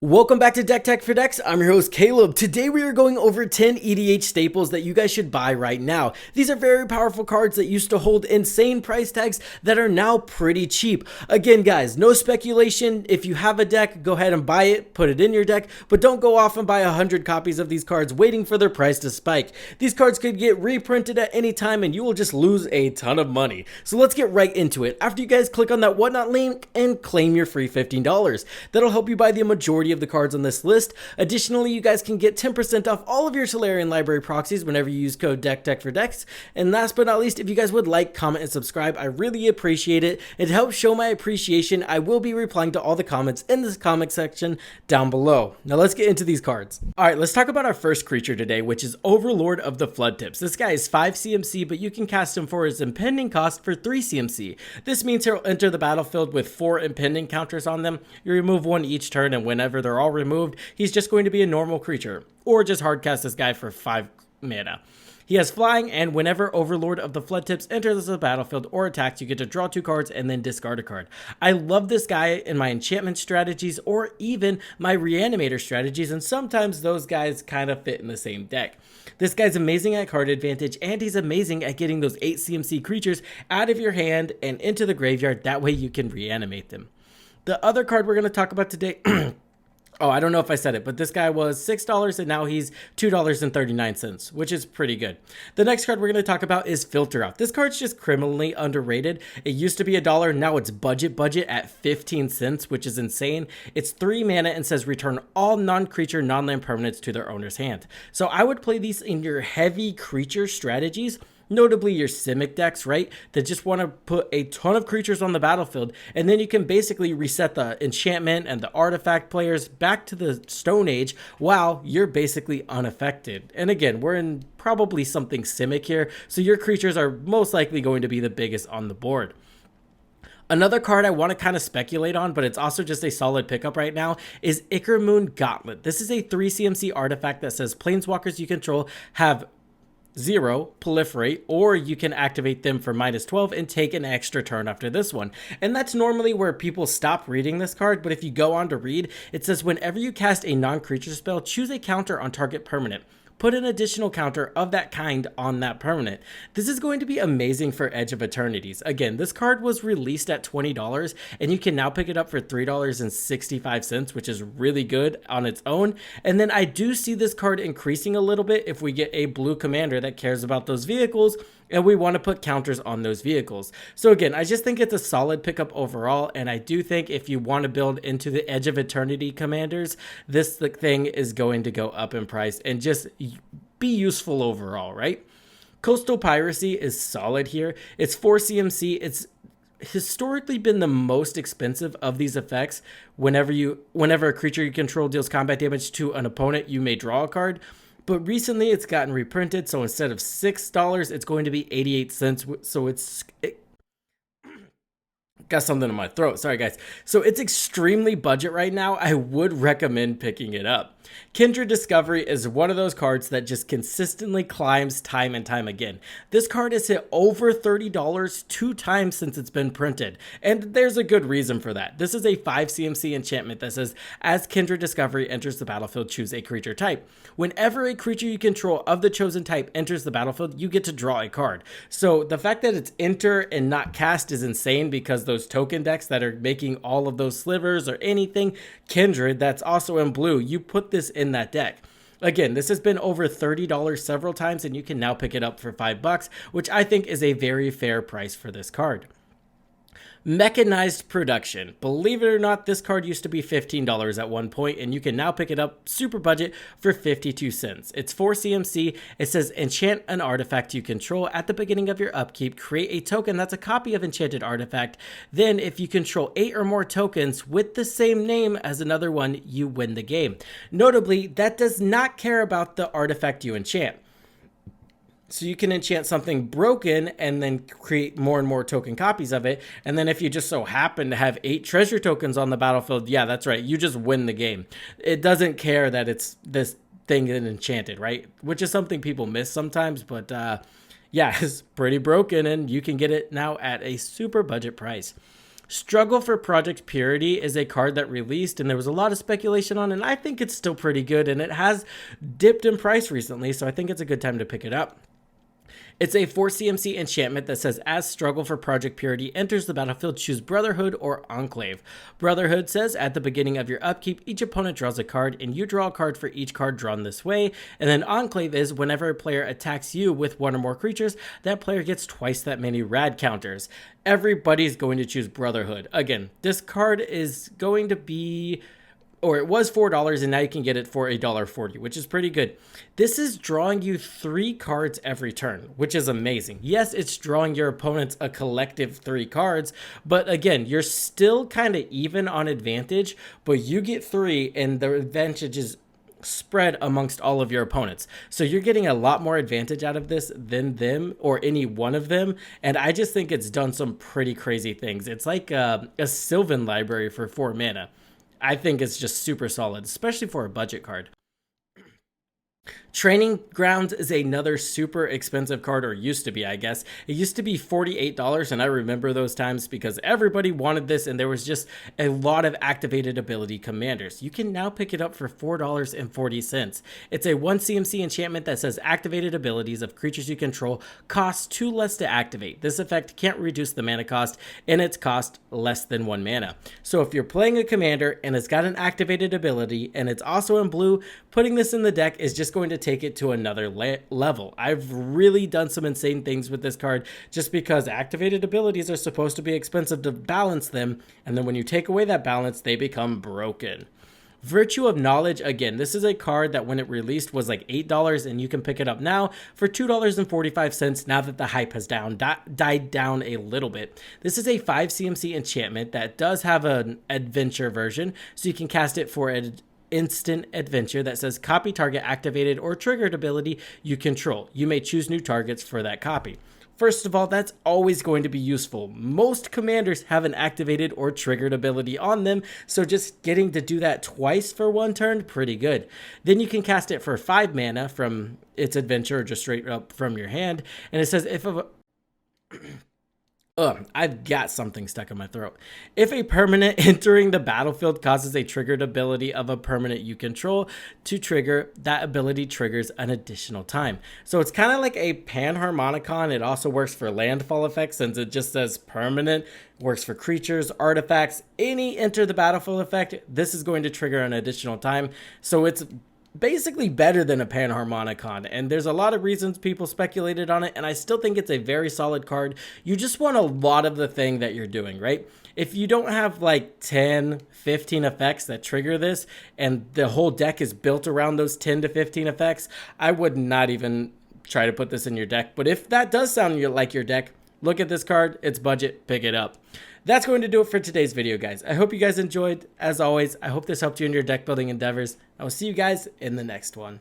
Welcome back to Deck Tech for Decks. I'm your host Caleb. Today we are going over 10 EDH staples that you guys should buy right now. These are very powerful cards that used to hold insane price tags that are now pretty cheap. Again guys, no speculation. If you have a deck, go ahead and buy it, put it in your deck, but don't go off and buy 100 copies of these cards waiting for their price to spike. These cards could get reprinted at any time and you will just lose a ton of money. So let's get right into it. After you guys click on that whatnot link and claim your free $15. That'll help you buy the majority of the cards on this list. Additionally, you guys can get 10% off all of your Solarian library proxies whenever you use code DECKTECH4DECKS. And last but not least, if you guys would like, comment, and subscribe, I really appreciate it. It helps show my appreciation. I will be replying to all the comments in this comment section down below. Now let's get into these cards. Alright, let's talk about our first creature today, which is Overlord of the Floodpits. This guy is 5 CMC, but you can cast him for his impending cost for 3 CMC. This means he'll enter the battlefield with 4 impending counters on them. You remove one each turn, and whenever they're all removed, he's just going to be a normal creature, or just hardcast this guy for 5 mana. He has flying, and whenever Overlord of the Floodpits enters the battlefield or attacks, you get to draw 2 cards and then discard a card. I love this guy in my enchantment strategies or even my reanimator strategies, and sometimes those guys kind of fit in the same deck. This guy's amazing at card advantage, and he's amazing at getting those 8 CMC creatures out of your hand and into the graveyard. That way you can reanimate them. The other card we're going to talk about today oh, I don't know if I said it, but this guy was $6 and now he's $2.39, which is pretty good. The next card we're going to talk about is Filter Out. This card's just criminally underrated. It used to be $1, now it's budget at 15 cents, which is insane. It's 3 mana and says return all non-creature, non-land permanents to their owner's hand. So I would play these in your heavy creature strategies, notably your Simic decks, right? That just want to put a ton of creatures on the battlefield, and then you can basically reset the enchantment and the artifact players back to the Stone Age while you're basically unaffected. And again, we're in probably something Simic here, so your creatures are most likely going to be the biggest on the board. Another card I want to kind of speculate on, but it's also just a solid pickup right now, is Ichormoon Gauntlet. This is a 3 CMC artifact that says planeswalkers you control have 0 proliferate, or you can activate them for -12 and take an extra turn after this one. And that's normally where people stop reading this card, but if you go on to read, it says whenever you cast a non-creature spell, choose a counter on target permanent. Put an additional counter of that kind on that permanent. This is going to be amazing for Edge of Eternities. Again, this card was released at $20 and you can now pick it up for $3.65, which is really good on its own. And then I do see this card increasing a little bit if we get a blue commander that cares about those vehicles and we want to put counters on those vehicles. So again, I just think it's a solid pickup overall, and I do think if you want to build into the Edge of Eternity commanders, this thing is going to go up in price and just be useful overall, right? Coastal Piracy is solid here. It's 4 CMC. It's historically been the most expensive of these effects. Whenever a creature you control deals combat damage to an opponent, you may draw a card. But recently it's gotten reprinted, so instead of $6, it's going to be 88 cents. So got something in my throat. Sorry, guys. So it's extremely budget right now. I would recommend picking it up. Kindred Discovery is one of those cards that just consistently climbs time and time again. This card has hit over $30 2 times since it's been printed, and there's a good reason for that. This is a 5 CMC enchantment that says, as Kindred Discovery enters the battlefield, choose a creature type. Whenever a creature you control of the chosen type enters the battlefield, you get to draw a card. So the fact that it's enter and not cast is insane, because those token decks that are making all of those slivers or anything Kindred that's also in blue, you put this in that deck. Again, this has been over $30 several times, and you can now pick it up for $5, which I think is a very fair price for this card. Mechanized Production. Believe it or not, this card used to be $15 at one point, and you can now pick it up super budget for 52 cents. It's 4 CMC. It says enchant an artifact you control at the beginning of your upkeep. Create a token that's a copy of enchanted artifact. Then, if you control 8 or more tokens with the same name as another one, you win the game. Notably, that does not care about the artifact you enchant. So you can enchant something broken and then create more and more token copies of it. And then if you just so happen to have 8 treasure tokens on the battlefield, yeah, that's right, you just win the game. It doesn't care that it's this thing is enchanted, right? Which is something people miss sometimes, but yeah, it's pretty broken, and you can get it now at a super budget price. Struggle for Project Purity is a card that released and there was a lot of speculation on, and I think it's still pretty good, and it has dipped in price recently, so I think it's a good time to pick it up. It's a 4 CMC enchantment that says, as Struggle for Project Purity enters the battlefield, choose Brotherhood or Enclave. Brotherhood says, at the beginning of your upkeep, each opponent draws a card, and you draw a card for each card drawn this way. And then Enclave is, whenever a player attacks you with one or more creatures, that player gets twice that many rad counters. Everybody's going to choose Brotherhood. Again, this card is going to be... or it was $4 and now you can get it for $1.40, which is pretty good. This is drawing you 3 cards every turn, which is amazing. Yes, it's drawing your opponents a collective 3 cards, but again, you're still kind of even on advantage, but you get 3 and the advantage is spread amongst all of your opponents. So you're getting a lot more advantage out of this than them or any one of them. And I just think it's done some pretty crazy things. It's like a Sylvan library for 4 mana. I think it's just super solid, especially for a budget card. Training Grounds is another super expensive card, or used to be, I guess. It used to be $48, and I remember those times because everybody wanted this, and there was just a lot of activated ability commanders. You can now pick it up for $4.40. It's a 1 CMC enchantment that says activated abilities of creatures you control cost 2 less to activate. This effect can't reduce the mana cost, and its cost less than 1 mana. So if you're playing a commander and it's got an activated ability and it's also in blue, putting this in the deck is just going to take it to another level. I've really done some insane things with this card just because activated abilities are supposed to be expensive to balance them, and then when you take away that balance, they become broken. Virtue of Knowledge, again, this is a card that when it released was like $8, and you can pick it up now for $2.45 now that the hype has died down a little bit. This is a 5 CMC enchantment that does have an adventure version, so you can cast it for an instant adventure that says copy target activated or triggered ability you control. You may choose new targets for that copy. First of all, that's always going to be useful. Most commanders have an activated or triggered ability on them, so just getting to do that twice for 1 turn, pretty good. Then you can cast it for 5 mana from its adventure or just straight up from your hand, and it says if a I've got something stuck in my throat. If a permanent entering the battlefield causes a triggered ability of a permanent you control to trigger, that ability triggers an additional time. So it's kind of like a Panharmonicon. It also works for landfall effects since it just says permanent. Works for creatures, artifacts, any enter the battlefield effect. This is going to trigger an additional time. So it's basically better than a Panharmonicon, and there's a lot of reasons people speculated on it, and I still think it's a very solid card. You just want a lot of the thing that you're doing, right? If you don't have like 10, 15 effects that trigger this, and the whole deck is built around those 10 to 15 effects, I would not even try to put this in your deck. But if that does sound like your deck, look at this card, it's budget, pick it up. That's going to do it for today's video, guys. I hope you guys enjoyed. As always, I hope this helped you in your deck building endeavors. I will see you guys in the next one.